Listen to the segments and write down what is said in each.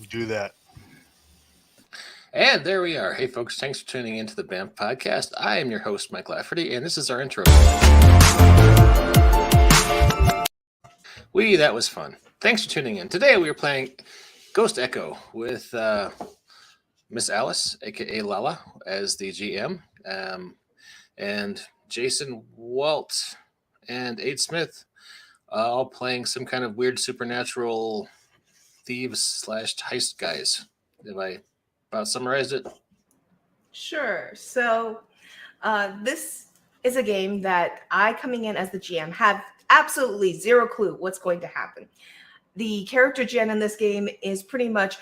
You do that. And there we are. Hey, folks, thanks for tuning into the BAMF podcast. I am your host, Mike Lafferty, and this is our intro. That was fun. Thanks for tuning in. Today we are playing Ghost Echo with Miss Alice, a.k.a. Lala, as the GM, and Jason, Walt, and Aid Smith, all playing some kind of weird supernatural thieves / heist guys. Have I about summarized it? Sure. So this is a game that I, coming in as the GM, have absolutely zero clue what's going to happen. The character gen in this game is pretty much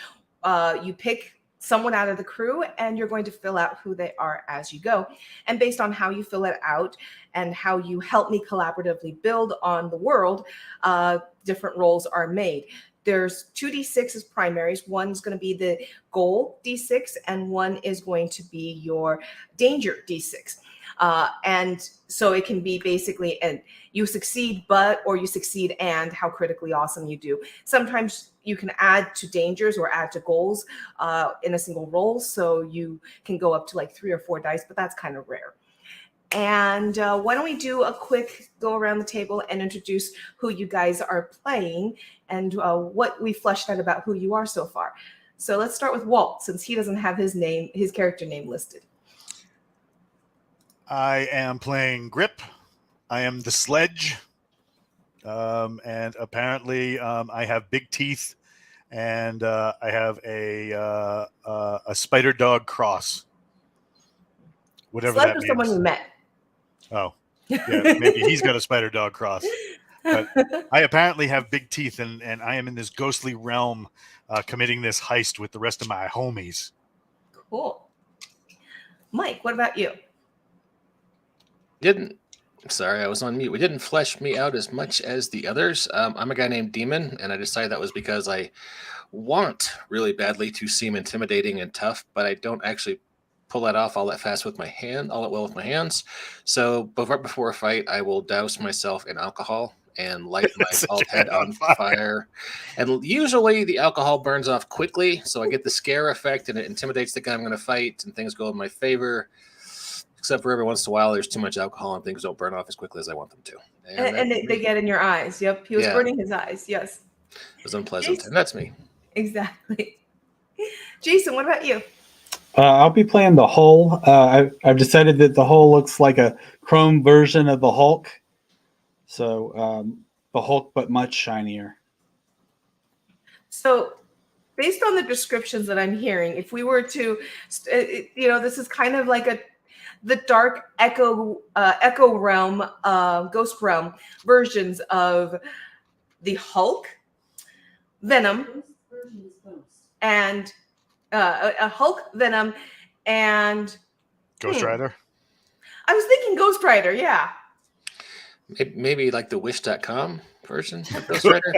you pick someone out of the crew and you're going to fill out who they are as you go. And based on how you fill it out and how you help me collaboratively build on the world, different roles are made. There's 2 D6 as primaries. One's going to be the goal D6, and one is going to be your danger D6. And so it can be basically, and you succeed, or you succeed and how critically awesome you do. Sometimes you can add to dangers or add to goals in a single roll. So you can go up to like 3 or 4 dice, but that's kind of rare. And why don't we do a quick go around the table and introduce who you guys are playing and what we fleshed out about who you are so far. So let's start with Walt, since he doesn't have his character name listed. I am playing Grip. I am the sledge. And apparently I have big teeth, and I have a spider dog cross. Whatever Sledge that means. Someone you met. Oh, yeah, maybe he's got a spider dog cross. But I apparently have big teeth, and I am in this ghostly realm committing this heist with the rest of my homies. Cool. Mike, what about you? Sorry, I was on mute. We didn't flesh me out as much as the others. I'm a guy named Demon, and I decided that was because I want really badly to seem intimidating and tough, but I don't actually pull that off all that fast with my hands. So right before a fight, I will douse myself in alcohol and light my bald head on fire. And usually the alcohol burns off quickly, so I get the scare effect and it intimidates the guy I'm going to fight, and things go in my favor. Except for every once in a while, there's too much alcohol and things don't burn off as quickly as I want them to. And they get in your eyes. Yep, he was burning his eyes. Yes. It was unpleasant, Jason. And that's me. Exactly. Jason, what about you? I'll be playing the Hull. I've decided that the Hull looks like a chrome version of the Hulk. So the Hulk, but much shinier. So based on the descriptions that I'm hearing, if we were to, this is kind of like the dark echo realm, ghost realm versions of the Hulk, Venom, and a Hulk, Venom, and Ghost Rider. I was thinking Ghost Rider, yeah. Maybe like the Wish.com version of Ghost Rider.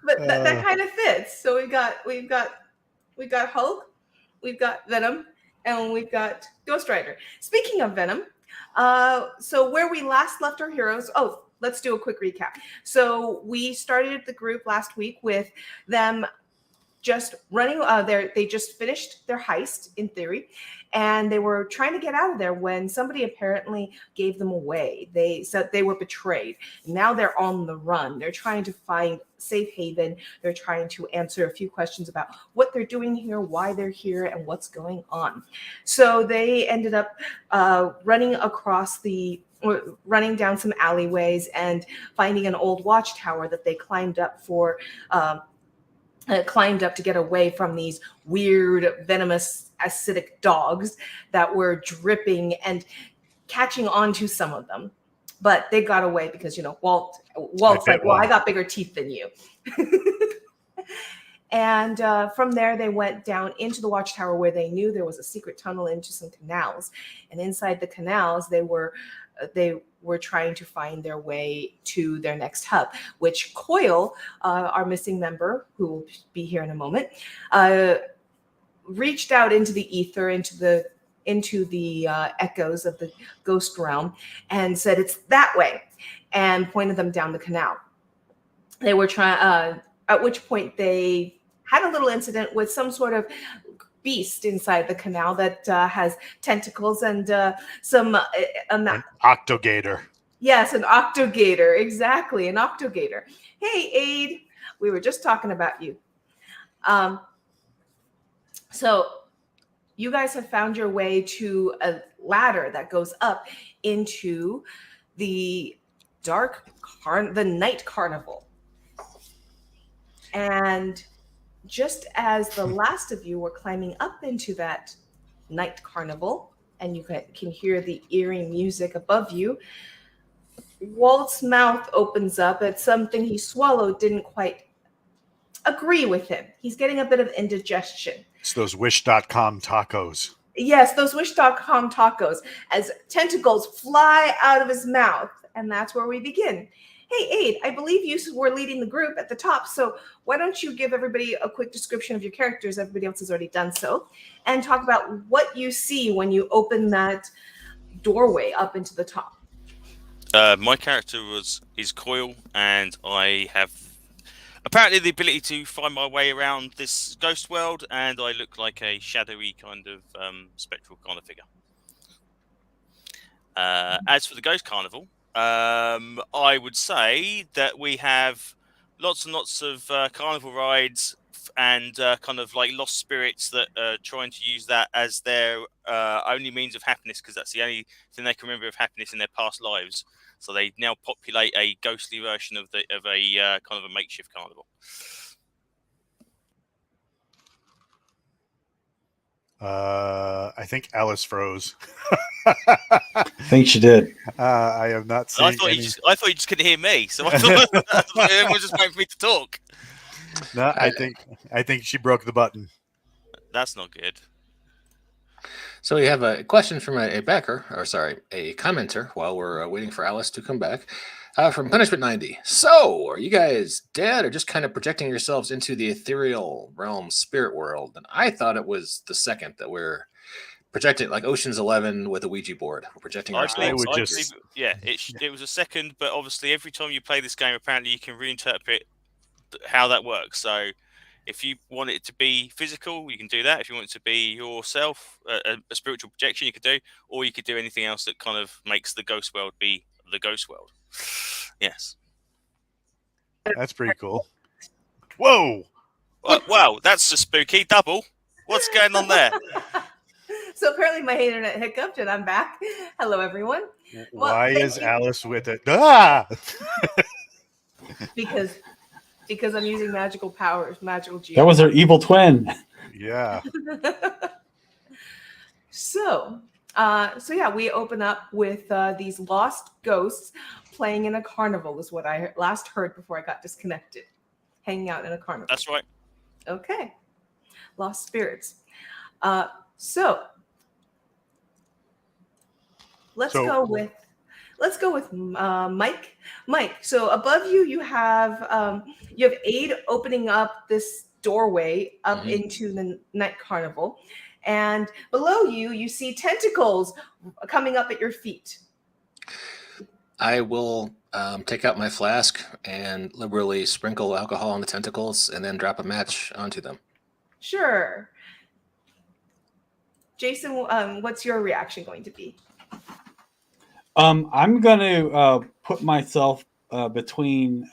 But that kind of fits. So we've got Hulk, we've got Venom, and we've got Ghost Rider. Speaking of Venom, so where we last left our heroes, let's do a quick recap. So we started the group last week with them just running. They just finished their heist, in theory, and they were trying to get out of there when somebody apparently gave them away. They said they were betrayed. Now they're on the run. They're trying to find safe haven. They're trying to answer a few questions about what they're doing here, why they're here, and what's going on. So they ended up running down some alleyways and finding an old watchtower that they climbed up to get away from these weird, venomous, acidic dogs that were dripping and catching on to some of them. But they got away because, Walt's like, well, I got bigger teeth than you. And from there, they went down into the watchtower where they knew there was a secret tunnel into some canals. And inside the canals, they were trying to find their way to their next hub, which Coyle, our missing member, who will be here in a moment, reached out into the ether, into the echoes of the ghost realm, and said, "It's that way," and pointed them down the canal. They were trying. at which point they had a little incident with some sort of beast inside the canal that has tentacles and some An octogator. Yes, an octogator. Exactly, an octogator. Hey, Aid, we were just talking about you. So you guys have found your way to a ladder that goes up into the the night carnival. And just as the last of you were climbing up into that night carnival, and you can hear the eerie music above you, Walt's mouth opens up at something he swallowed didn't quite agree with him. He's getting a bit of indigestion. It's those Wish.com tacos. Yes, those Wish.com tacos, as tentacles fly out of his mouth. And that's where we begin. Hey, Aid, I believe you were leading the group at the top. So why don't you give everybody a quick description of your characters? Everybody else has already done so. And talk about what you see when you open that doorway up into the top. My character is Coil, and I have apparently the ability to find my way around this ghost world, and I look like a shadowy kind of spectral kind of figure. As for the Ghost Carnival, I would say that we have lots and lots of carnival rides and kind of like lost spirits that are trying to use that as their only means of happiness, because that's the only thing they can remember of happiness in their past lives. So they now populate a ghostly version of a kind of a makeshift carnival. I think Alice froze. I think she did. I have not seen. I thought you just couldn't hear me, so I thought everyone was just waiting for me to talk. No, I think she broke the button. That's not good. So we have a question from a commenter while we're waiting for Alice to come back. From Punishment 90. So, are you guys dead or just kind of projecting yourselves into the ethereal realm spirit world? And I thought it was the second that we're projecting, like Ocean's 11 with a Ouija board. We're projecting ourselves. It was a second, but obviously every time you play this game, apparently you can reinterpret how that works. So if you want it to be physical, you can do that. If you want it to be yourself, a spiritual projection, you could do, or you could do anything else that kind of makes the ghost world be the ghost world. Yes. That's pretty cool. Whoa! Wow, that's a spooky double. What's going on there? So apparently my internet hiccuped and I'm back. Hello, everyone. Why is Alice with it? Ah! Because I'm using magical powers, magical geometry. That was her evil twin. Yeah. So yeah, we open up with these lost ghosts playing in a carnival is what I last heard before I got disconnected. Hanging out in a carnival. That's right. Okay. Lost spirits. So let's go with Mike. Mike, so above you, you have Aid opening up this doorway up into the night carnival. And below you, you see tentacles coming up at your feet. I will take out my flask and liberally sprinkle alcohol on the tentacles and then drop a match onto them. Sure. Jason, what's your reaction going to be? I'm going to put myself between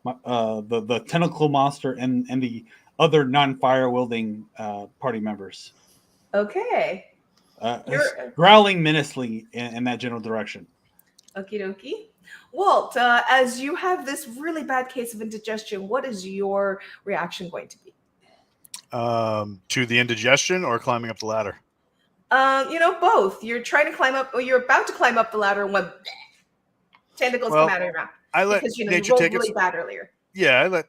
the tentacle monster and the other non-fire wielding party members. Okay. Growling menacingly in that general direction. Okie dokie. Walt, as you have this really bad case of indigestion, what is your reaction going to be? To the indigestion or climbing up the ladder? Both. You're trying to climb up, or you're about to climb up the ladder, and when tentacles come out of your mouth. I let because you nature rolled take really its bad earlier. Yeah, I let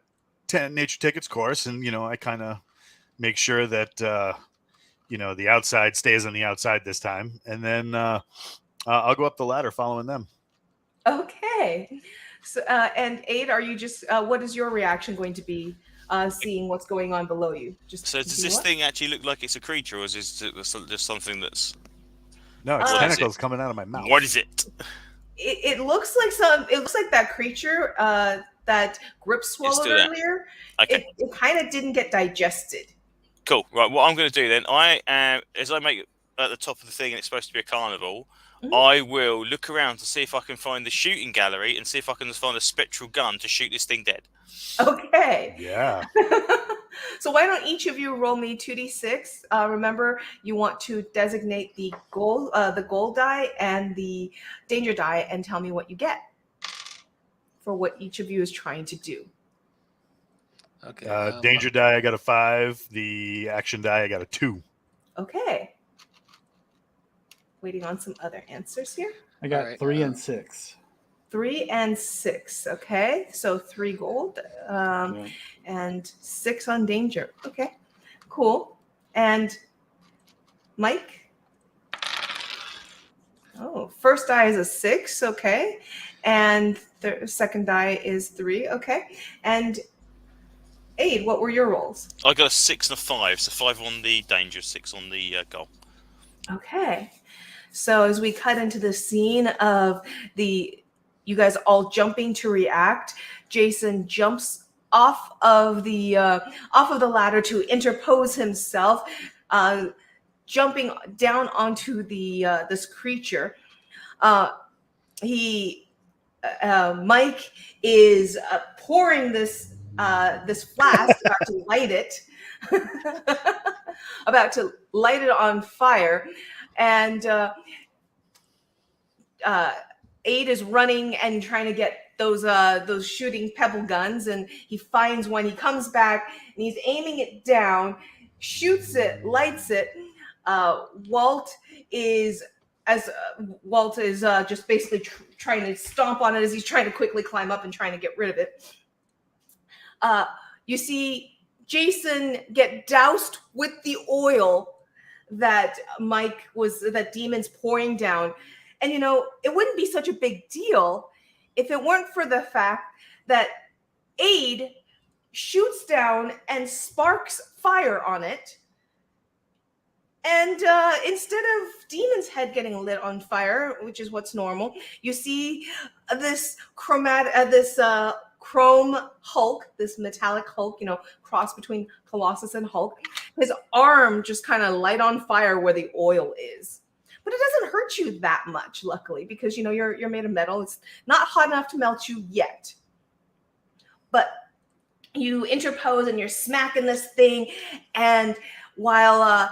nature take its course, and I kind of make sure that the outside stays on the outside this time, and then I'll go up the ladder following them. Okay. So, and Aid, are you just? What is your reaction going to be? Seeing what's going on below you. So does this thing actually look like it's a creature, or is it just something that's? No, it's tentacles coming out of my mouth. What is it? It looks like It looks like that creature that Grip It's swallowed still there. earlier, Okay. it kind of didn't get digested. Cool. Right. What I'm going to do then, as I make it at the top of the thing, and it's supposed to be a carnival. Mhm. I will look around to see if I can find the shooting gallery and see if I can find a spectral gun to shoot this thing dead. Okay. Yeah. So why don't each of you roll me 2d6? Remember, you want to designate the gold die and the danger die, and tell me what you get for what each of you is trying to do. Okay. Danger die, I got a 5. The action die, I got a 2. Okay. Waiting on some other answers here. I got Alright, 3 and 6. 3 and 6. Okay, so 3 gold Yeah. and 6 on danger. Okay, cool. And Mike? Oh, first die is a 6. Okay, and the second die is 3. Okay, and Aid, what were your rolls? I got a 6 and a 5, so 5 on the danger, 6 on the goal. Okay. So as we cut into the scene of you guys all jumping to react, Jason jumps off of the ladder to interpose himself, jumping down onto this creature. Mike is pouring this flask, about to light it, on fire, and Aid is running and trying to get those shooting pebble guns, and he finds one. He comes back and he's aiming it down, shoots it, lights it. Walt is just basically trying to stomp on it as he's trying to quickly climb up and trying to get rid of it. You see Jason get doused with the oil that Demon's pouring down. And, it wouldn't be such a big deal if it weren't for the fact that Aid shoots down and sparks fire on it. And instead of Demon's head getting lit on fire, which is what's normal, you see this chrome Hulk, this metallic Hulk, cross between Colossus and Hulk. His arm just kind of light on fire where the oil is. But it doesn't hurt you that much, luckily, because you're made of metal. It's not hot enough to melt you yet. But you interpose and you're smacking this thing, and while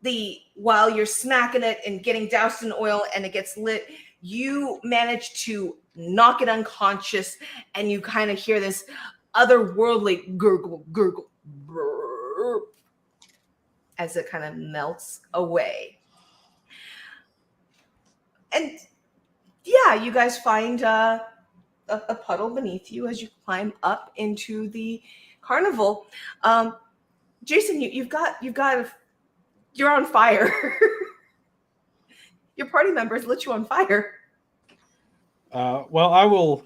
you're smacking it and getting doused in oil and it gets lit, you manage to knock it unconscious, and you kind of hear this otherworldly gurgle, brrr, as it kind of melts away. And yeah, you guys find a puddle beneath you as you climb up into the carnival. Jason, you're on fire. Your party members lit you on fire. Well, I will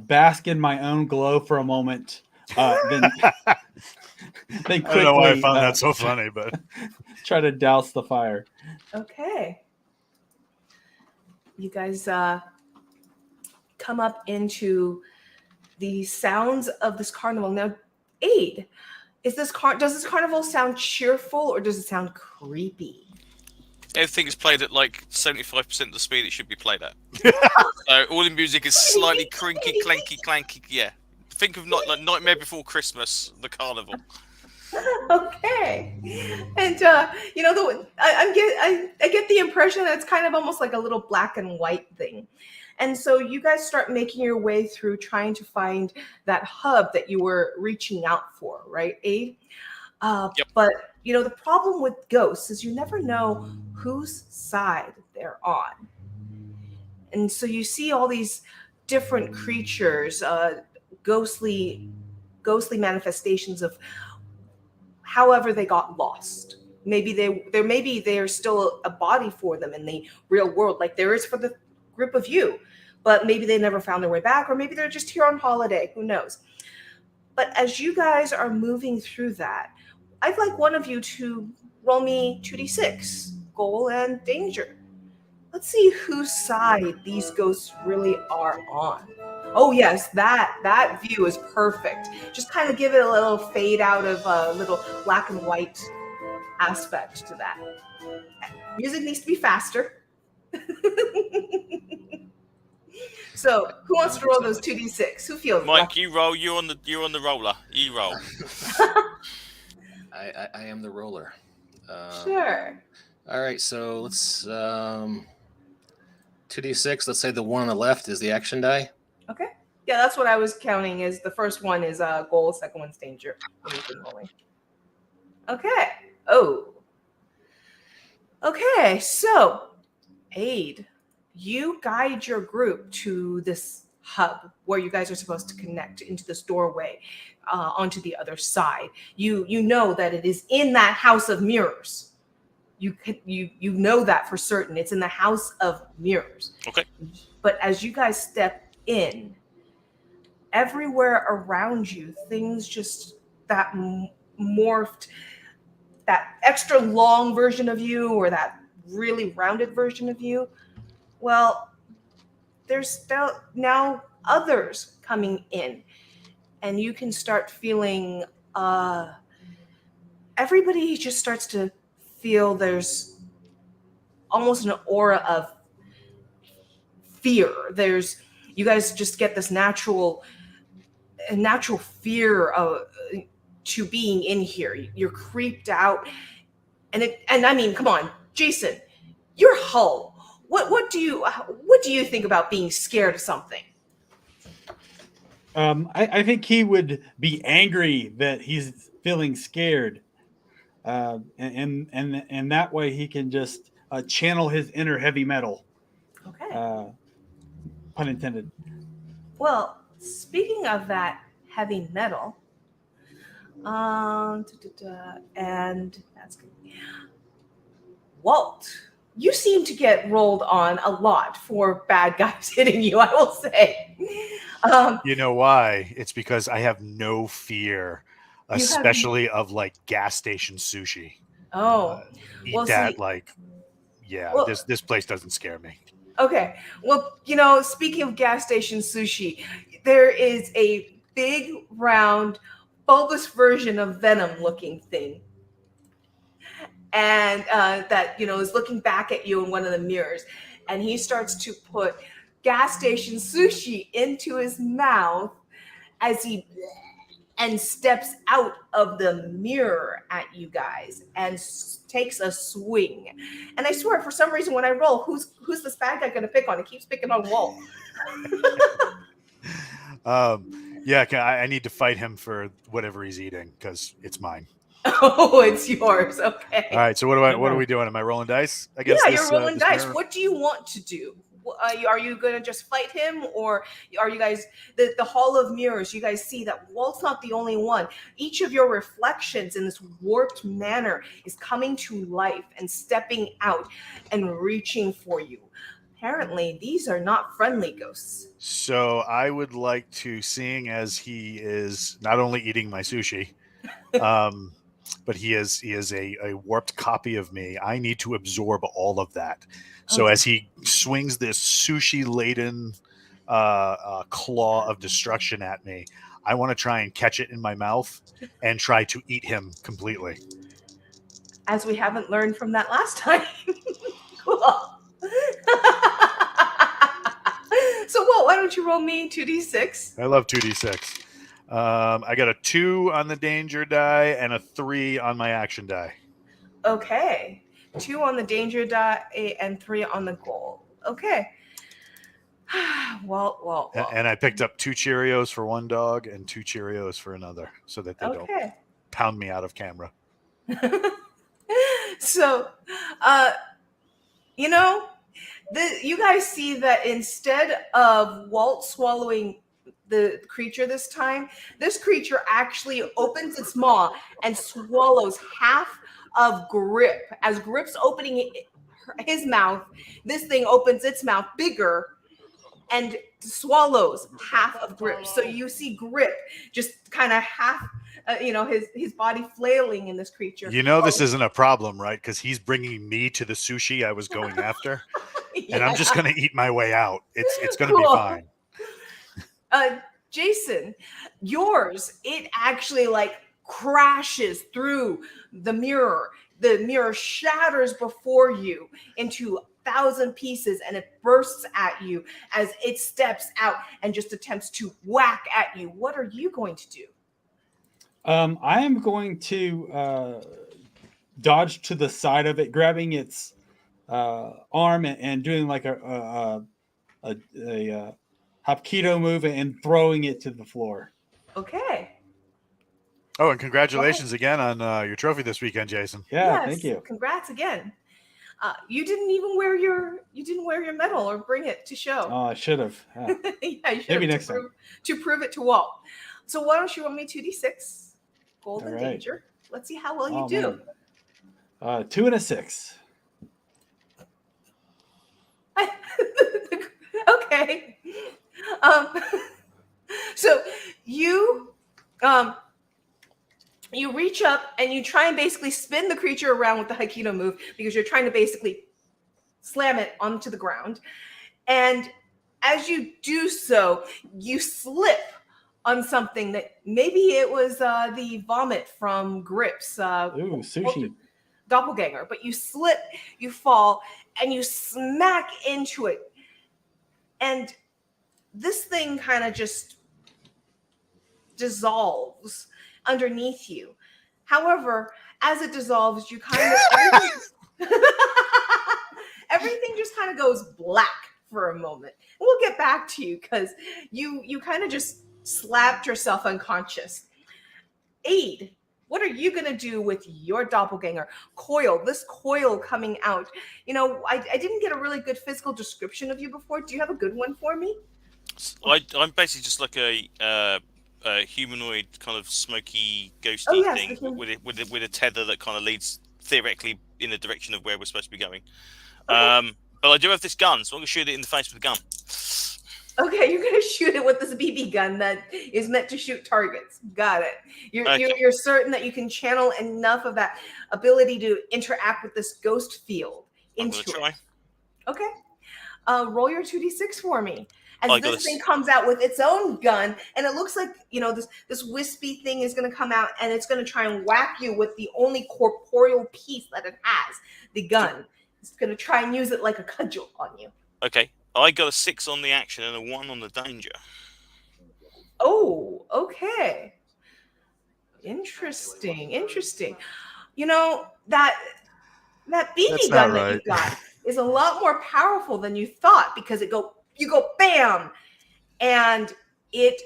bask in my own glow for a moment. Then quickly, I don't know why I found that so funny, but try to douse the fire. Okay. You guys come up into the sounds of this carnival. Now, Aid, does this carnival sound cheerful or does it sound creepy? Everything is played at like 75% of the speed it should be played at. So all the music is slightly crinky, clanky, clanky. Yeah. Think of like Nightmare Before Christmas, the carnival. Okay. And I get the impression that it's kind of almost like a little black and white thing. And so you guys start making your way through trying to find that hub that you were reaching out for, right, Aid? Yep. But the problem with ghosts is you never know whose side they're on. And so you see all these different creatures, ghostly manifestations of however they got lost. Maybe there's still a body for them in the real world, like there is for the group of you, but maybe they never found their way back, or maybe they're just here on holiday, who knows. But as you guys are moving through that, I'd like one of you to roll me 2d6, goal and danger. Let's see whose side these ghosts really are on. Oh yes, that view is perfect. Just kind of give it a little fade out of a little black and white aspect to that. Music needs to be faster. So, who wants to roll those 2d6? Who feels Mike, lucky? you roll. You're on the roller. You roll. I am the roller. Sure. All right, so let's 2d6. Let's say the one on the left is the action die. Okay. Yeah, that's what I was counting. Is the first one is goal, second one's danger. When you've been rolling. Okay. Oh. Okay. So, Aid, you guide your group to this hub where you guys are supposed to connect into this doorway onto the other side. You know that it is in that house of mirrors. You know that for certain. It's in the house of mirrors. Okay. But as you guys step in, everywhere around you, things just that morphed, that extra long version of you or that really rounded version of you. Well, there's now others coming in, and you can start feeling everybody just starts to feel there's almost an aura of fear. You guys just get this natural fear of to being in here. You're creeped out, and I mean, come on, Jason, you're Hull. What do you think about being scared of something? I think he would be angry that he's feeling scared, and that way he can just channel his inner heavy metal. Okay. Pun intended. Well, speaking of that heavy metal, and that's good. Walt, you seem to get rolled on a lot for bad guys hitting you, I will say. You know why? It's because I have no fear, especially of like gas station sushi. Oh, Eat well, that see, like, yeah. well- This place doesn't scare me. okay. Well, speaking of gas station sushi, there is a big, round, bulbous version of Venom looking thing. And that, is looking back at you in one of the mirrors. And he starts to put gas station sushi into his mouth as he steps out of the mirror at you guys and takes a swing. And I swear, for some reason, when I roll, who's this bad guy going to pick on? It keeps picking on Walt. Yeah, I need to fight him for whatever he's eating because it's mine. Oh, it's yours. Okay. All right. So what are we doing? Am I rolling dice against Yeah, this? you're rolling this dice. mirror? What do you want to do? Are you going to just fight him, or are you guys the Hall of Mirrors? You guys see that Walt's not the only one. Each of your reflections in this warped manner is coming to life and stepping out and reaching for you. Apparently, these are not friendly ghosts. So I would like to, seeing as he is not only eating my sushi, but he is a warped copy of me. I need to absorb all of that. So Okay. as he swings this sushi laden claw of destruction at me, I want to try and catch it in my mouth and try to eat him completely. As we haven't learned from that last time. Cool. So, Walt, why don't you roll me 2d6? I love 2d6. I got a 2 on the danger die and a 3 on my action die. Okay. 2 on the danger die and 3 on the goal. Okay. Walt. And I picked up 2 Cheerios for one dog and 2 Cheerios for another so that they don't Okay. pound me out of camera. So, you guys see that instead of Walt swallowing the creature this time, this creature actually opens its maw and swallows half of Grip. As Grip's opening his mouth, this thing opens its mouth bigger and swallows half of Grip. So you see Grip just kind of half, his body flailing in this creature. This isn't a problem, right? Because he's bringing me to the sushi I was going after, and I'm just going to eat my way out. It's going to be Cool. fine. Jason, yours, it actually like crashes through the mirror. The mirror shatters before you into 1,000 pieces and it bursts at you as it steps out and just attempts to whack at you. What are you going to do? I am going to dodge to the side of it, grabbing its arm and doing like a Hapkido move and throwing it to the floor. Okay. Oh, and congratulations again on your trophy this weekend, Jason. Yeah, Yes, thank you. Congrats again. You didn't even wear your medal or bring it to show. Oh, I should have. Yeah, you should Maybe have next time. to prove it to Walt. So why don't you roll me 2d6 golden All right. danger? Let's see how well you Oh, do. man. 2 and a 6. Okay. So you you reach up and you try and basically spin the creature around with the Hapkido move because you're trying to basically slam it onto the ground. And as you do so, you slip on something that maybe it was the vomit from Grip's Ooh, sushi. doppelganger, but you slip, you fall, and you smack into it. And this thing kind of just dissolves underneath you. However, as it dissolves, you kind of everything just kind of goes black for a moment. And we'll get back to you because you kind of just slapped yourself unconscious. Aid, what are you gonna do with your doppelganger? Coil, this coil coming out. You know, I didn't get a really good physical description of you before. Do you have a good one for me? I'm basically just like a humanoid kind of smoky, ghosty thing with a tether that kind of leads theoretically in the direction of where we're supposed to be going. Okay. But I do have this gun, so I'm gonna shoot it in the face with a gun. Okay, you're gonna shoot it with this BB gun that is meant to shoot targets. Got it. You're certain that you can channel enough of that ability to interact with this ghost field into I'm gonna it. Okay. Roll your 2d6 for me. As this thing s- comes out with its own gun, and it looks like, you know, this wispy thing is going to come out, and it's going to try and whack you with the only corporeal piece that it has, the gun. It's going to try and use it like a cudgel on you. Okay, I got a 6 on the action and a 1 on the danger. Oh, okay. Interesting. You know, that BB That's gun not that you right. got is a lot more powerful than you thought because you go bam, and it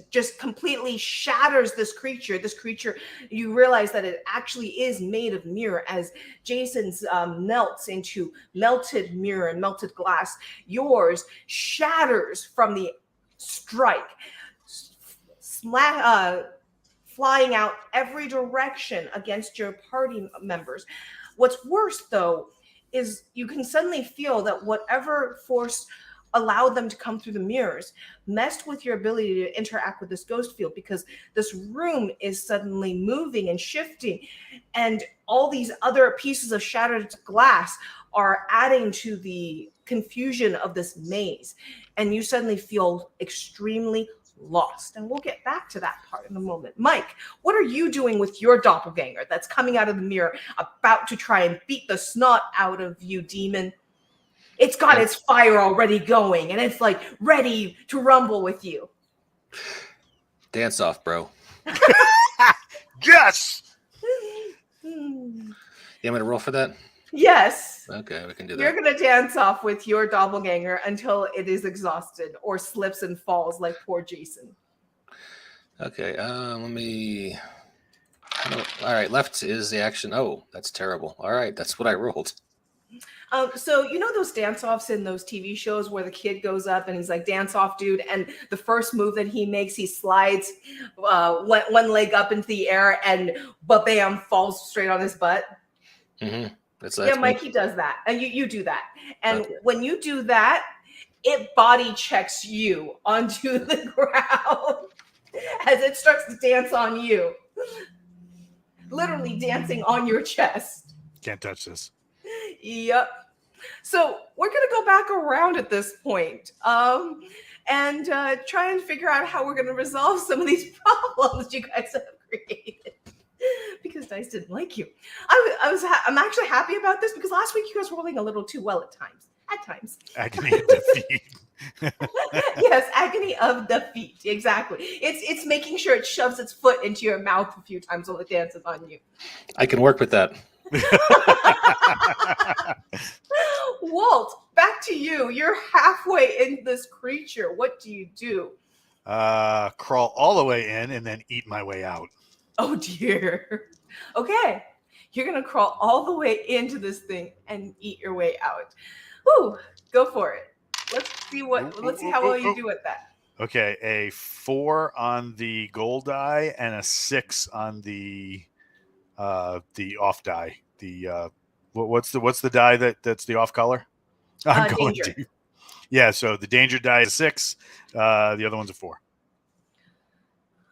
just completely shatters this creature. This creature, you realize that it actually is made of mirror as Jason's melts into melted mirror and melted glass. Yours shatters from the strike, flying out every direction against your party members. What's worse, though, is you can suddenly feel that whatever force allowed them to come through the mirrors messed with your ability to interact with this ghost field, because this room is suddenly moving and shifting, and all these other pieces of shattered glass are adding to the confusion of this maze, and you suddenly feel extremely lost. And we'll get back to that part in a moment. Mike, what are you doing with your doppelganger that's coming out of the mirror, about to try and beat the snot out of you, demon? It's got its fire already going, and it's like ready to rumble with you. Dance off, bro. Yes. You want me to roll for that? Yes. Okay, we can do You're that. going to dance off with your doppelganger until it is exhausted or slips and falls like poor Jason. Okay, let me... All right, left is the action. Oh, that's terrible. All right, that's what I rolled. So you know those dance-offs in those TV shows where the kid goes up and he's like, dance off, dude, and the first move that he makes, he slides one leg up into the air and bam, falls straight on his butt. Mm-hmm. That's Mikey does that, and you do that, and Okay. when you do that, it body checks you onto the ground as it starts to dance on you, literally dancing on your chest. Can't touch this. Yep. So we're gonna go back around at this point. and try and figure out how we're going to resolve some of these problems you guys have created. Because dice didn't like you. I'm actually happy about this because last week you guys were rolling a little too well at times. Agony of defeat. Yes, agony of defeat. Exactly. It's making sure it shoves its foot into your mouth a few times while it dances on you. I can work with that. Walt, back to you. You're halfway into this creature. What do you do? Crawl all the way in and then eat my way out. Oh dear. Okay. You're gonna crawl all the way into this thing and eat your way out. Woo, go for it. Let's see how well you do at that. Okay, a 4 on the gold die and a 6 on the off die. The what's the die that's the off color? I'm going Danger. to. Yeah, so the danger die is 6. The other one's a 4.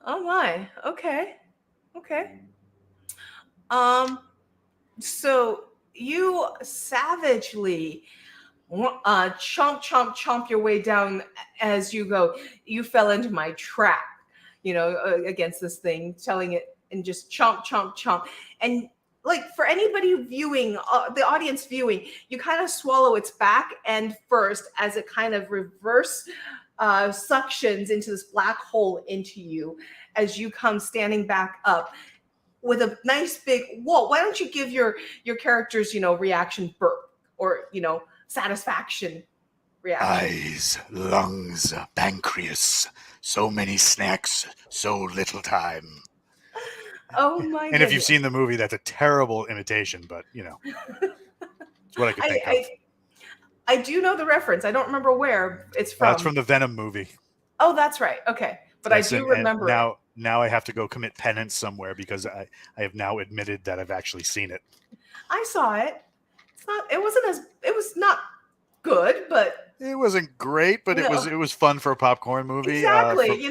Oh my. Okay. So you savagely chomp your way down as you go. You fell into my trap, against this thing, telling it and just chomp. And like for anybody viewing, the audience viewing, you kind of swallow its back end first as it kind of reverse suctions into this black hole into you as you come standing back up with a nice big whoa. Why don't you give your characters, reaction burp or, satisfaction reaction? Eyes, lungs, pancreas. So many snacks, so little time. Oh my And if you've seen the movie, that's a terrible imitation, but it's what I could think of. I do know the reference. I don't remember where it's from. That's from the Venom movie. Oh, that's right. Okay. But I do remember it. Now I have to go commit penance somewhere because I have now admitted that I've actually seen it. I saw it. It was not good, but it wasn't great, but it was fun for a popcorn movie. Exactly.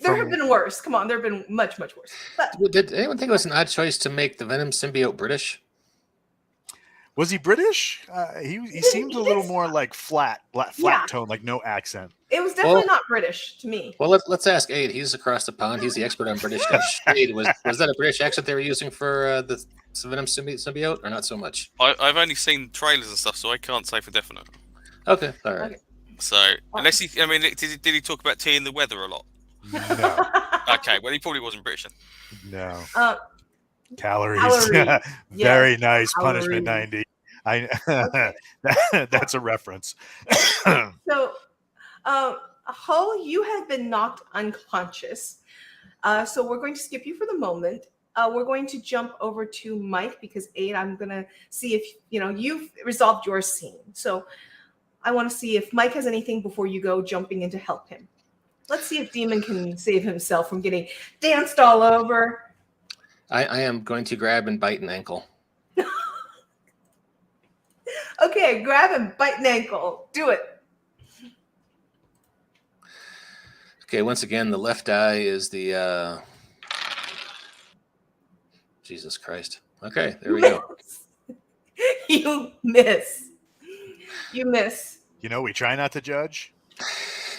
There have been worse. Come on, there have been much, much worse. But Did anyone think it was an odd choice to make the Venom symbiote British? Was he British? He seemed a little more like flat tone, like no accent. It was definitely not British to me. Well, let's ask Aid. He's across the pond. He's the expert on British stuff. Aid, was that a British accent they were using for the Venom symbiote, or not so much? I've only seen trailers and stuff, so I can't say for definite. Okay, all right. Okay. So unless did he talk about tea and the weather a lot? No. Okay, well he probably wasn't British then. No. Calories. Calorie. Very Yes, nice. calorie. Punishment 90. That's a reference. So, Hull, you have been knocked unconscious. So we're going to skip you for the moment. We're going to jump over to Mike because Aid, I'm going to see if, you've resolved your scene. So I want to see if Mike has anything before you go jumping in to help him. Let's see if Demon can save himself from getting danced all over. I am going to grab and bite an ankle. Okay, grab and bite an ankle. Do it. Okay, once again, the left eye is the... Jesus Christ. Okay, there we go. You miss. We try not to judge.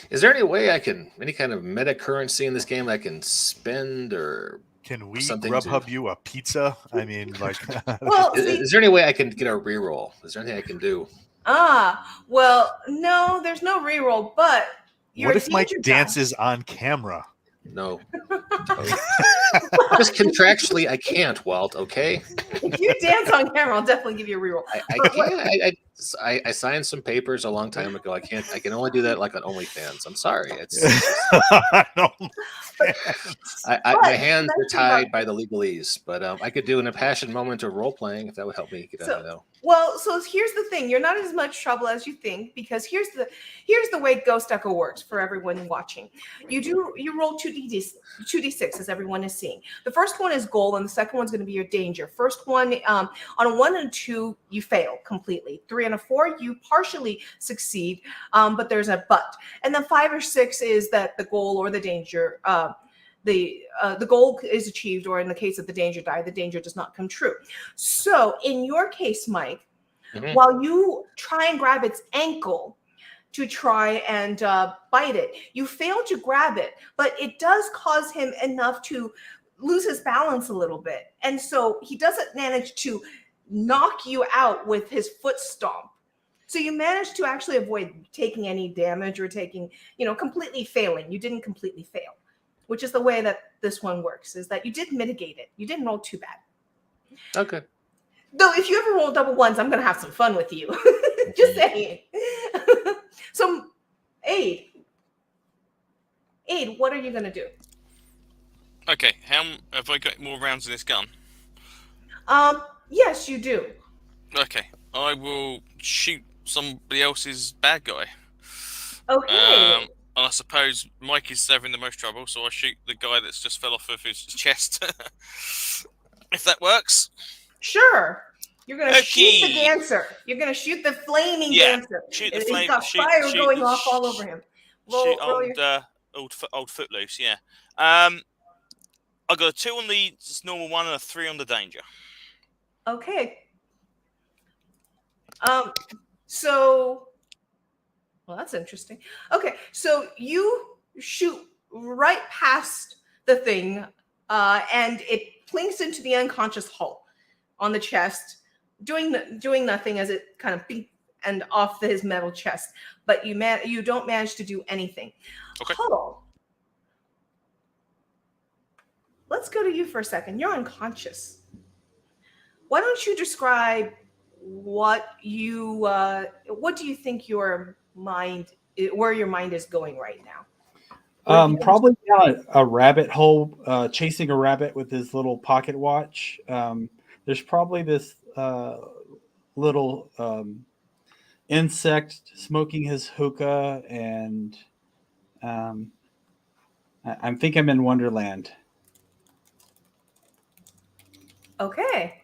Is there any way any kind of meta currency in this game I can spend or... Can we something Grubhub you a pizza? I mean, like... Well, is there any way I can get a reroll? Is there anything I can do? Well, no, there's no reroll, but what if Mike dances on camera? No. Just contractually, I can't, Walt, okay? If you dance on camera, I'll definitely give you a reroll. I can't. I signed some papers a long time ago. I can only do that like on OnlyFans. I'm sorry. My hands are tied by the legalese, but I could do an impassioned moment of role playing if that would help me get out of it. Well, so here's the thing: you're not in as much trouble as you think because here's the way Ghost Echo works for everyone watching. You roll 2d6 as everyone is seeing. The first one is goal, and the second one's going to be your danger. First one on a 1 and 2, you fail completely. 3 and a 4, you partially succeed, but there's a but. And then 5 or 6 is that the goal or the danger. The goal is achieved, or in the case of the danger die, the danger does not come true. So in your case, Mike, while you try and grab its ankle, to try and bite it. You fail to grab it, but it does cause him enough to lose his balance a little bit. And so he doesn't manage to knock you out with his foot stomp. So you managed to actually avoid taking any damage or taking, completely failing. You didn't completely fail, which is the way that this one works, is that you did mitigate it. You didn't roll too bad. Okay. Though if you ever roll double ones, I'm going to have some fun with you. Just saying. So, Aid, what are you going to do? Okay, how have I got more rounds in this gun? Yes, you do. Okay, I will shoot somebody else's bad guy. Okay. And I suppose Mike is having the most trouble, so I shoot the guy that's just fell off of his chest. If that works. Sure. You're going to shoot the Okay. dancer. You're going to shoot the flaming Yeah, dancer. shoot the He's flame- got shoot- fire shoot- going off all over him. Shoot Roll your- old Footloose, yeah. I got a 2 on the normal one and a 3 on the danger. Okay. So, well, that's interesting. Okay, so you shoot right past the thing, and it plinks into the unconscious Hull on the chest, doing nothing as it kind of beep and off his metal chest. But you don't manage to do anything. Okay. Hull, let's go to you for a second. You're unconscious. Why don't you describe what do you think where your mind is going right now? Probably down a rabbit hole, chasing a rabbit with his little pocket watch. There's probably this little insect smoking his hookah, and I think I'm in Wonderland. Okay.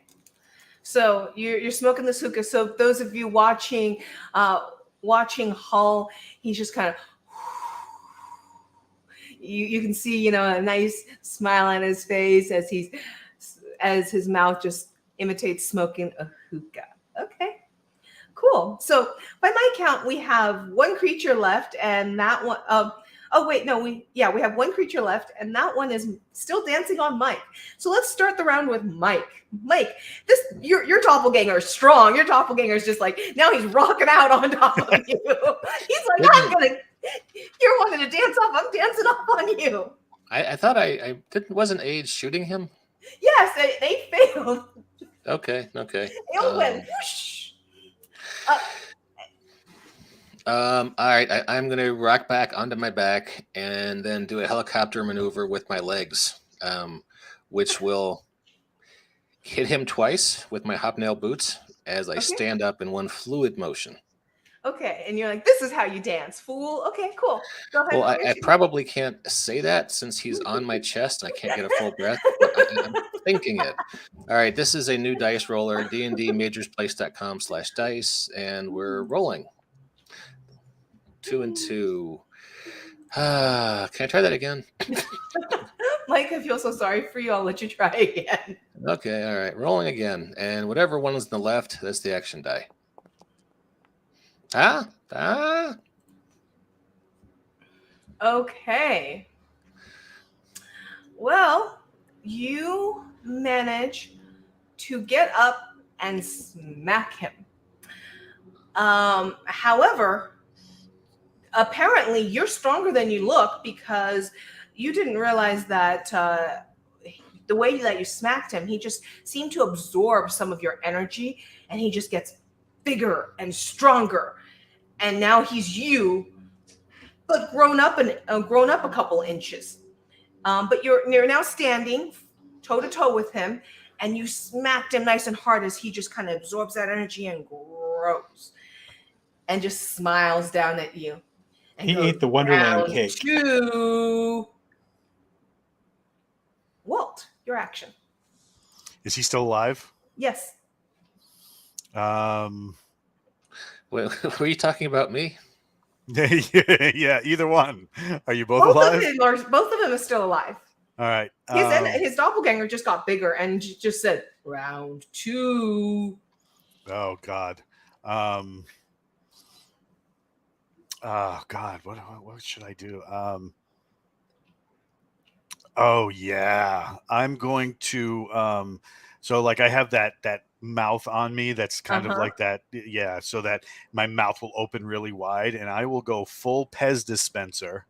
So you're smoking this hookah. So those of you watching Hull, he's just kind of, you can see, a nice smile on his face as his mouth just imitates smoking a hookah. Okay, cool. So by my count, we have one creature left, and that one. We have one creature left, and that one is still dancing on Mike. So let's start the round with Mike. Mike, your doppelganger is strong. Your doppelganger is just like, now he's rocking out on top of you. He's like, you're wanting to dance off. I'm dancing off on you. I thought I wasn't Age shooting him. Yes, they failed. Okay. They all went whoosh. All right, I'm going to rock back onto my back and then do a helicopter maneuver with my legs, which will hit him twice with my hobnail boots as I stand up in one fluid motion. Okay, and you're like, this is how you dance, fool. Okay, cool. Go ahead. Well, I probably can't say that since he's on my chest and I can't get a full breath, but I'm thinking it. All right, this is a new dice roller, dndmajorsplace.com/dice, and we're rolling. 2 and 2. Can I try that again? Mike, I feel so sorry for you. I'll let you try again. Okay, all right. Rolling again. And whatever one is on the left, that's the action die. Okay. Well, you manage to get up and smack him. However, apparently you're stronger than you look, because you didn't realize that the way that you smacked him, he just seemed to absorb some of your energy, and he just gets bigger and stronger. And now he's you, but grown up a couple inches. But you're now standing toe to toe with him, and you smacked him nice and hard as he just kind of absorbs that energy and grows and just smiles down at you. And He ate the Wonderland round cake. 2. Walt, your action. Is he still alive? Yes. Wait, were you talking about me? Yeah, either one. Are you both alive? Both of them are still alive. All right. His doppelganger just got bigger and just said, round 2. Oh God. Oh God, what should I do? Oh yeah, I'm going to. So like I have that mouth on me that's kind of Uh-huh. like that. Yeah, so that my mouth will open really wide, and I will go full Pez dispenser,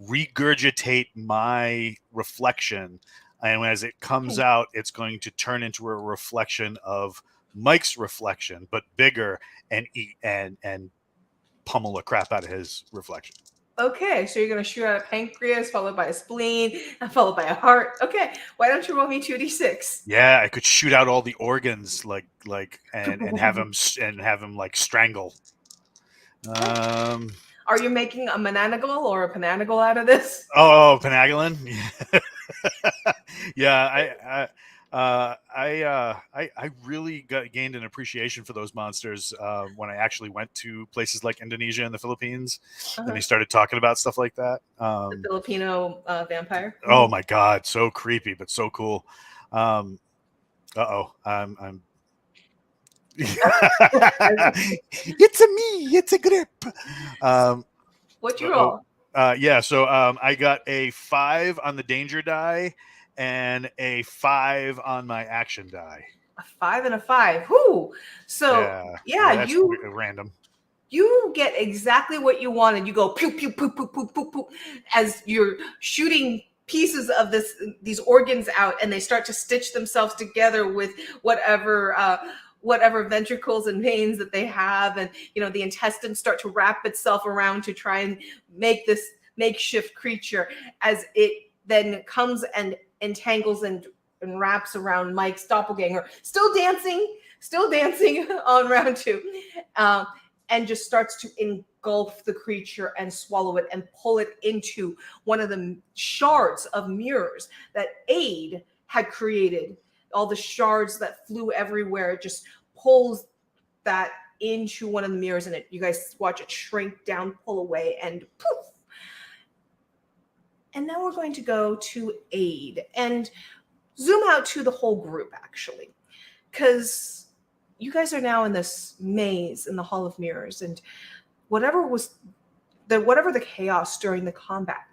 regurgitate my reflection, and as it comes Okay. out, it's going to turn into a reflection of Mike's reflection, but bigger, and eat and pummel the crap out of his reflection. Okay, so you're gonna shoot out a pancreas, followed by a spleen, and followed by a heart. Okay, why don't you roll me 2d6? Yeah, I could shoot out all the organs, and have him like strangle. Are you making a mananagle or a pananagle out of this? Oh, Penagolin. Yeah, I really gained an appreciation for those monsters when I actually went to places like Indonesia and the Philippines, and Uh-huh. they started talking about stuff like that. The Filipino vampire. Oh my God, so creepy, but so cool. I'm it's a me, it's a grip. What'd you Uh-oh. roll? Yeah, so I got a 5 on the danger die and a 5 on my action die. A 5 and a 5. Whoo! So yeah, that's random. you get exactly what you wanted. You go pew pew pew pew pew pew pew as you're shooting pieces of these organs out, and they start to stitch themselves together with whatever ventricles and veins that they have, and the intestines start to wrap itself around to try and make this makeshift creature, as it then comes and entangles and wraps around Mike's doppelganger, still dancing on round 2, and just starts to engulf the creature and swallow it and pull it into one of the shards of mirrors that Aid had created. All the shards that flew everywhere, it just pulls that into one of the mirrors, and you guys watch it shrink down, pull away, and poof. And now we're going to go to Aid and zoom out to the whole group, actually, because you guys are now in this maze in the Hall of Mirrors, and whatever the chaos during the combat,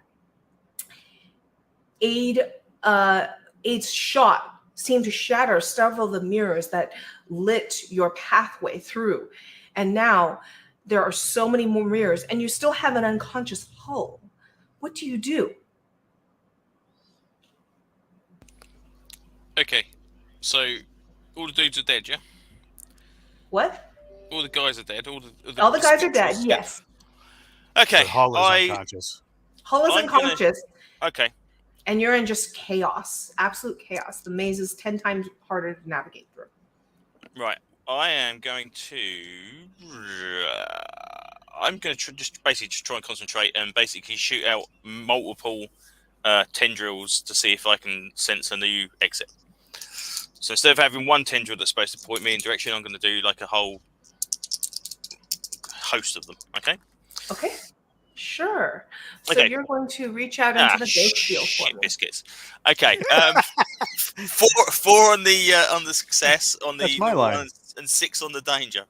Aid's shot seemed to shatter several of the mirrors that lit your pathway through. And now there are so many more mirrors, and you still have an unconscious Hull. What do you do? Okay, so all the dudes are dead, yeah? What? All the guys are dead. All the guys are dead, spectres yes. Okay, But Hull is unconscious. Hull is I'm gonna- unconscious, Okay, and you're in just chaos, absolute chaos. The maze is 10 times harder to navigate through. right. I am going to. I'm going to just try and concentrate and basically shoot out multiple tendrils to see if I can sense a new exit. So instead of having one tendril that's supposed to point me in direction, I'm going to do like a whole host of them. Okay. Okay, sure. So Okay. you're going to reach out into the ghost field for shit me. biscuits. Okay. Four on the success on the That's my normal line. one, and 6 on the danger.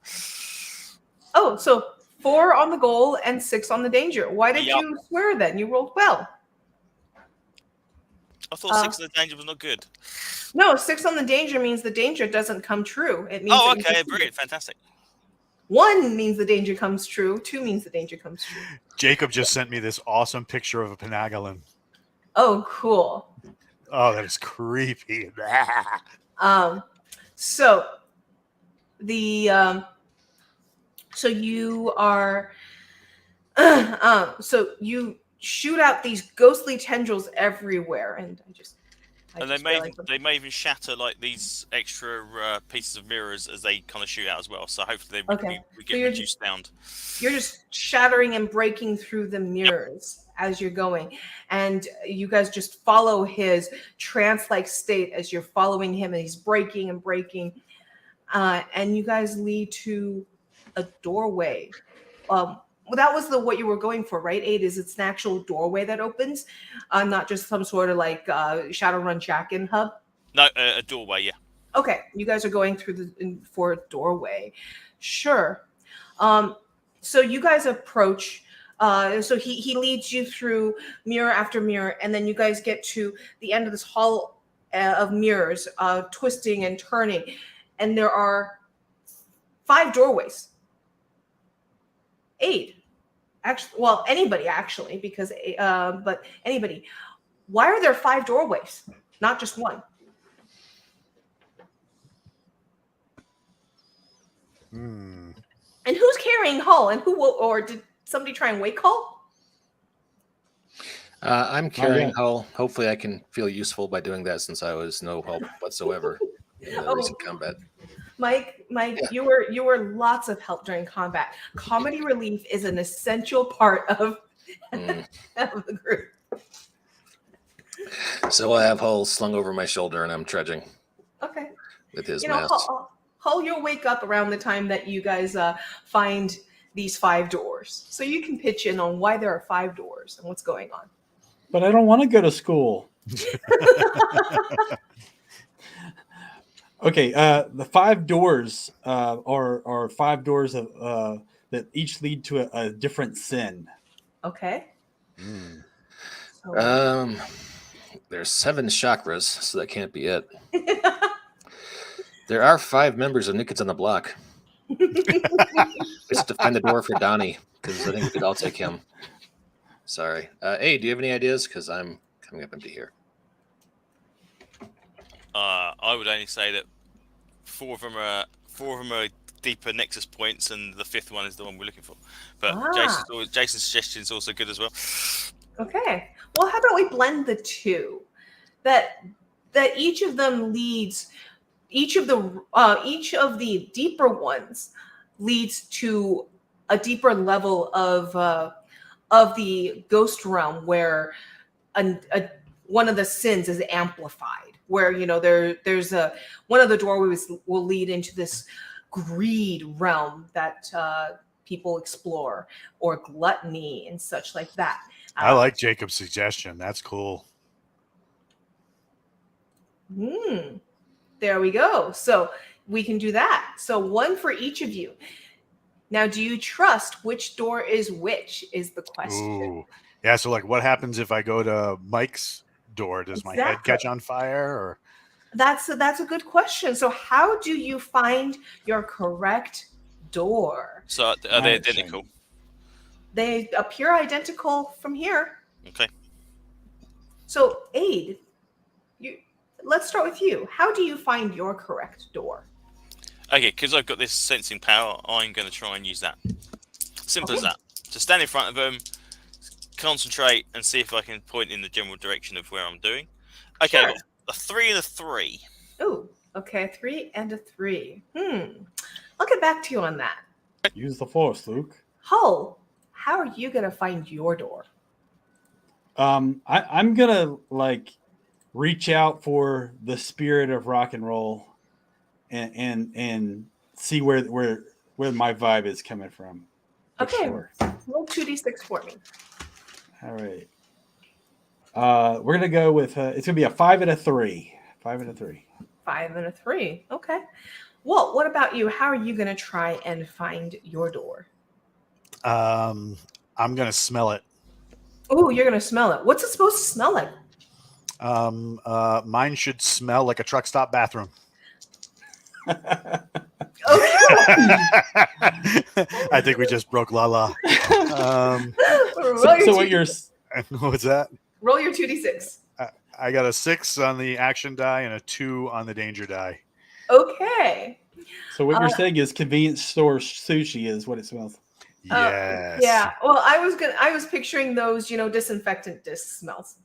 Oh, so 4 on the goal and 6 on the danger. Why did Yup. you swear then? You rolled well. I thought 6 on the danger was not good. No, 6 on the danger means the danger doesn't come true. It means Oh, that you okay, succeeded. brilliant, fantastic. 1 means the danger comes true. 2 means the danger comes true. Jacob just sent me this awesome picture of a Penagolin. Oh, cool. Oh, that is creepy. So the so you are so you shoot out these ghostly tendrils everywhere, and I And they just may realized even, they may even shatter like these extra pieces of mirrors as they kind of shoot out as well. So hopefully Okay. we So get you're reduced sound. you're just shattering and breaking through the mirrors as you're going, and you guys just follow his trance-like state as you're following him, and he's breaking and breaking, and you guys lead to a doorway. Well, that was what you were going for, right? Aid is it's an actual doorway that opens, not just some sort of like Shadowrun check-in hub. No, a doorway, yeah. Okay, you guys are going through for a doorway. Sure. So you guys approach So he leads you through mirror after mirror, and then you guys get to the end of this hall of mirrors, twisting and turning, and there are 5 doorways. 8, actually. Well, anybody actually, because but anybody. Why are there 5 doorways, not just one? Hmm. And who's carrying Hull? And who will? Or did somebody try and wake Hull? I'm carrying yet. Hull. Hopefully, I can feel useful by doing that since I was no help whatsoever in the Oh. recent combat. Mike, Yeah. you were lots of help during combat. Comedy relief is an essential part of, Mm. of the group. So I have Hull slung over my shoulder, and I'm trudging Okay. with his You know, mask. Hull, you'll wake up around the time that you guys find these 5 doors. So you can pitch in on why there are 5 doors and what's going on. But I don't want to go to school. Okay, the 5 doors are 5 doors of that each lead to a different sin. Okay. Hmm. So, There's 7 chakras, so that can't be it. There are 5 members of New Kids on the Block. Just to find the door for Donnie, because I think we could all take him. Sorry. Hey, do you have any ideas? Because I'm coming up empty here. I would only say that 4 of them are deeper nexus points, and the 5th one is the one we're looking for. But Jason's suggestion is also good as well. okay. Well, how about we blend the 2? That each of them leads, each of the deeper ones leads to a deeper level of the ghost realm, where one of the sins is amplified, where there's one of the doorways will lead into this greed realm that people explore, or gluttony and such like that. I like Jacob's suggestion. That's cool. There we go. So we can do that. So 1 for each of you. Now, do you trust which door is which is the question. Ooh. Yeah, so like what happens if I go to Mike's door? Does my head catch on fire? Or That's a good question. So how do you find your correct door? So are they identical? They appear identical from here. Okay. So Aid, let's start with you. How do you find your correct door? Okay, because I've got this sensing power, I'm going to try and use that. Simple as that. To stand in front of them, concentrate, and see if I can point in the general direction of where I'm doing. Okay, Sure. I've got a 3 and a 3. Oh, okay, 3 and a 3. I'll get back to you on that. Use the force, Luke. Hull, how are you going to find your door? I'm gonna reach out for the spirit of rock and roll, and see where my vibe is coming from. Okay, Sure. roll 2d6 for me. All right. We're gonna go with it's gonna be a 5 and a 3. 5 and a 3. 5 and a 3. Okay. Well, what about you? How are you going to try and find your door? I'm gonna smell it. Oh, you're going to smell it. What's it supposed to smell like? Mine should smell like a truck stop bathroom. Okay. I think we just broke Lala. So what you're What's that? Roll your 2d6. I got a 6 on the action die and a 2 on the danger die. Okay. So what you're saying is convenience store sushi is what it smells. Yes. Yeah. Well, I was picturing those, disinfectant disc smells.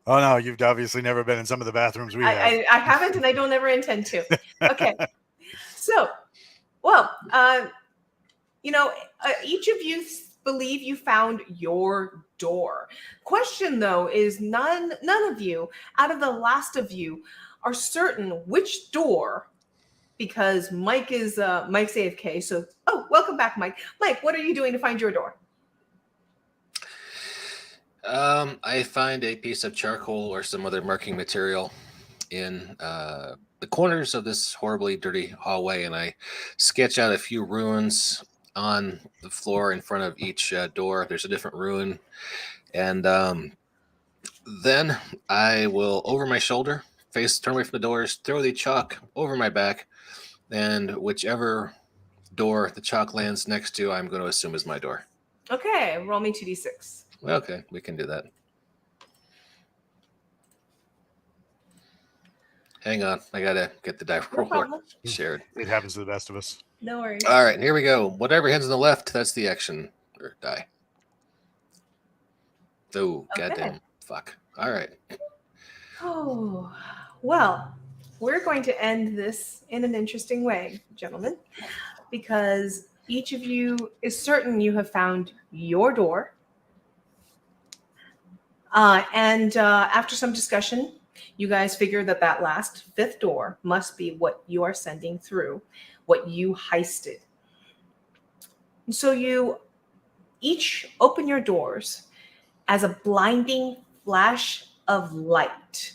Oh no, you've obviously never been in some of the bathrooms we have. I haven't, and I don't ever intend to. Okay. So, well, each of you believe you found your door. Question though is none of you, out of the last of you, are certain which door, because Mike's AFK. So, welcome back, Mike. Mike, what are you doing to find your door? I find a piece of charcoal or some other marking material in the corners of this horribly dirty hallway, and I sketch out a few runes on the floor in front of each door. There's a different rune. And then I will, over my shoulder, turn away from the doors, throw the chalk over my back, and whichever door the chalk lands next to, I'm going to assume is my door. Okay, roll me 2d6. Okay, we can do that. Hang on, I gotta get the die No roller problem. shared. It happens to the best of us. No worries. All right, here we go. Whatever hands on the left, that's the action or die. Oh, Okay. goddamn, fuck. All right. Oh, well, we're going to end this in an interesting way, gentlemen, because each of you is certain you have found your door. And after some discussion, you guys figure that that last fifth door must be what you are sending through, what you heisted. And so you each open your doors as a blinding flash of light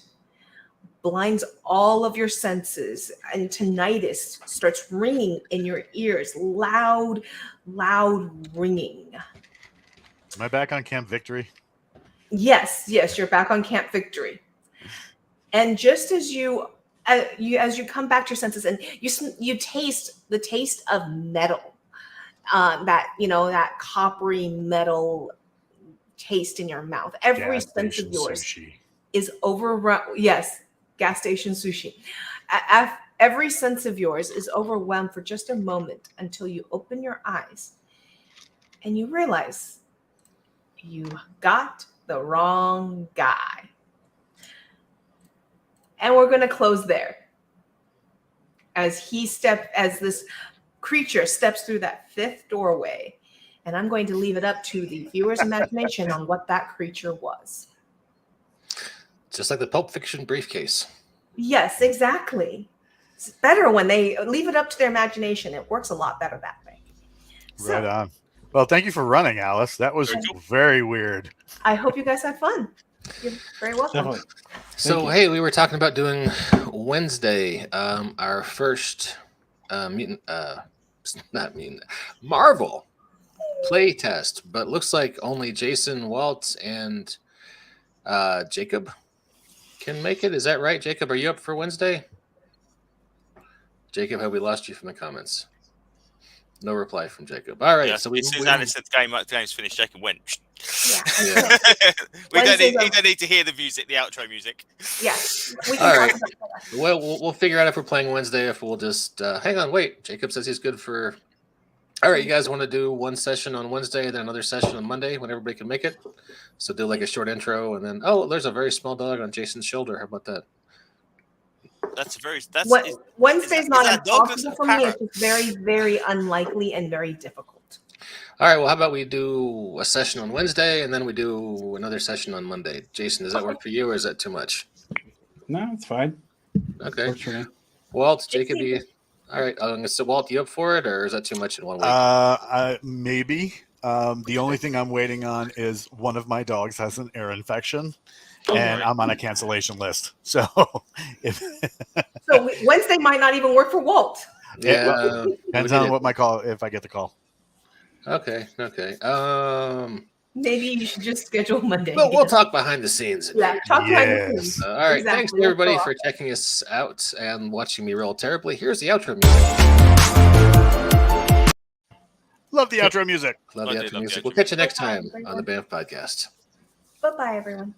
blinds all of your senses, and tinnitus starts ringing in your ears, loud ringing. Am I back on Camp Victory? Yes, you're back on Camp Victory. And just as you come back to your senses, and you taste the taste of metal, that coppery metal taste in your mouth. Every Gas sense of station yours sushi. is overrun. Yes, gas station sushi. Every sense of yours is overwhelmed for just a moment until you open your eyes and you realize you got the wrong guy. And we're going to close there. As this creature steps through that fifth doorway, and I'm going to leave it up to the viewer's imagination on what that creature was. Just like the Pulp Fiction briefcase. Yes, exactly. It's better when they leave it up to their imagination. It works a lot better that way. So, Right on. Well, thank you for running, Alice. That was very weird. I hope you guys had fun. You're very welcome. Definitely. So, you. hey, we were talking about doing Wednesday, our first Marvel play test, but looks like only Jason, Walt, and Jacob can make it. Is that right, Jacob? Are you up for Wednesday? Jacob, have we lost you from the comments? No reply from Jacob. All right, Yeah, so we as soon as Alice said the game's finished, Jacob went. Yeah. Yeah. We Wednesdays don't need to hear the music, the outro music. Yeah. We All can right. talk about that. Well, we'll figure out if we're playing Wednesday. If we'll just hang on. Wait, Jacob says he's good for. All right, you guys want to do one session on Wednesday, then another session on Monday when everybody can make it. So do like a short intro, and then there's a very small dog on Jason's shoulder. How about that? Wednesday's not that dog looks impossible like for a me. parrot? It's just very, very unlikely and very difficult. All right. Well, how about we do a session on Wednesday, and then we do another session on Monday? Jason, does that work for you, or is that too much? No, it's fine. Okay. Works for me. Walt, Jacob, all right. So Walt, you up for it, or is that too much in 1 week? Maybe. The only thing I'm waiting on is one of my dogs has an ear infection, and I'm on a cancellation list. So, Wednesday might not even work for Walt. Yeah. depends on what my call if I get the call. Okay. Maybe you should just schedule Monday. But we'll talk behind the scenes. Yeah, talk behind the Yes. scenes. All right. Exactly. Thanks everybody That's for all. checking us out and watching me roll terribly. Here's the outro music. Love the outro music. Love I the do outro love the music. outro We'll catch you next music. time on the BAMF podcast. Bye-bye, everyone.